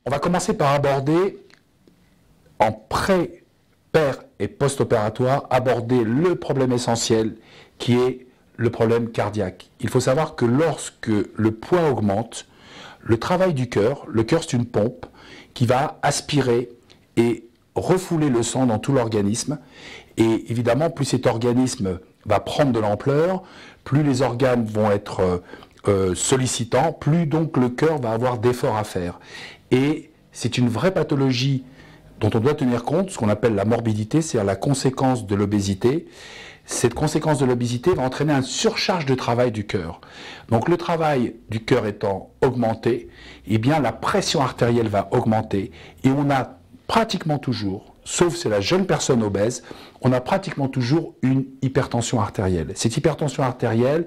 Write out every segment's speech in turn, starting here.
On va commencer par aborder, en pré, per et post-opératoire, aborder le problème essentiel qui est le problème cardiaque. Il faut savoir que lorsque le poids augmente, le travail du cœur, le cœur c'est une pompe qui va aspirer et refouler le sang dans tout l'organisme. Et évidemment, plus cet organisme va prendre de l'ampleur, plus les organes vont être sollicitants, plus donc le cœur va avoir d'efforts à faire. Et c'est une vraie pathologie dont on doit tenir compte, ce qu'on appelle la morbidité, c'est-à-dire la conséquence de l'obésité. Cette conséquence de l'obésité va entraîner une surcharge de travail du cœur. Donc le travail du cœur étant augmenté, eh bien la pression artérielle va augmenter et on a pratiquement toujours, sauf c'est la jeune personne obèse, on a pratiquement toujours une hypertension artérielle. Cette hypertension artérielle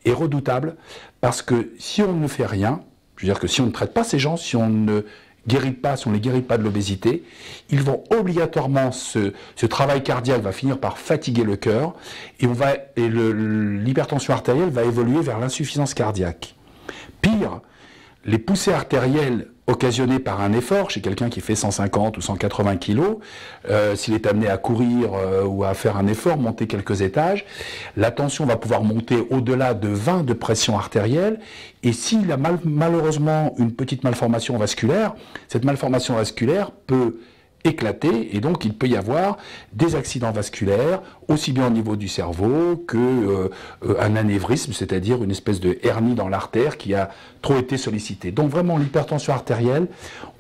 est redoutable parce que si on ne fait rien, je veux dire que si on ne traite pas ces gens, si on ne guérit pas, si on ne les guérit pas de l'obésité, ils vont obligatoirement, ce travail cardiaque va finir par fatiguer le cœur et l'hypertension artérielle va évoluer vers l'insuffisance cardiaque. Pire, les poussées artérielles occasionnées par un effort, chez quelqu'un qui fait 150 ou 180 kg, s'il est amené à courir ou à faire un effort, monter quelques étages, la tension va pouvoir monter au-delà de 20 de pression artérielle, et s'il a malheureusement une petite malformation vasculaire, cette malformation vasculaire peut éclater, et donc il peut y avoir des accidents vasculaires, aussi bien au niveau du cerveau qu'un anévrisme, c'est-à-dire une espèce de hernie dans l'artère qui a trop été sollicitée. Donc vraiment l'hypertension artérielle,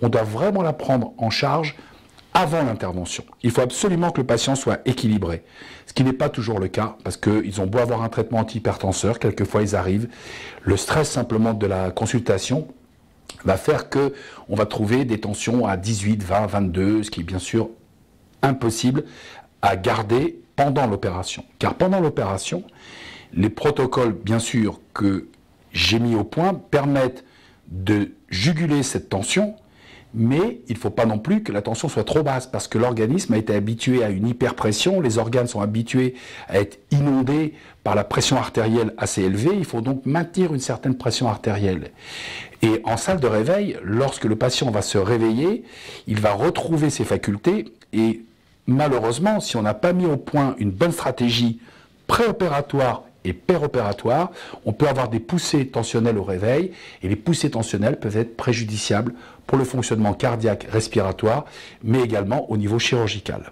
on doit vraiment la prendre en charge avant l'intervention. Il faut absolument que le patient soit équilibré, ce qui n'est pas toujours le cas, parce qu'ils ont beau avoir un traitement antihypertenseur, quelquefois ils arrivent, le stress simplement de la consultation va faire qu'on va trouver des tensions à 18, 20, 22, ce qui est bien sûr impossible à garder pendant l'opération. Car pendant l'opération, les protocoles, bien sûr, que j'ai mis au point permettent de juguler cette tension, mais il ne faut pas non plus que la tension soit trop basse, parce que l'organisme a été habitué à une hyperpression, les organes sont habitués à être inondés par la pression artérielle assez élevée, il faut donc maintenir une certaine pression artérielle. Et en salle de réveil, lorsque le patient va se réveiller, il va retrouver ses facultés, et malheureusement, si on n'a pas mis au point une bonne stratégie préopératoire et péropératoire, on peut avoir des poussées tensionnelles au réveil, et les poussées tensionnelles peuvent être préjudiciables pour le fonctionnement cardiaque respiratoire, mais également au niveau chirurgical.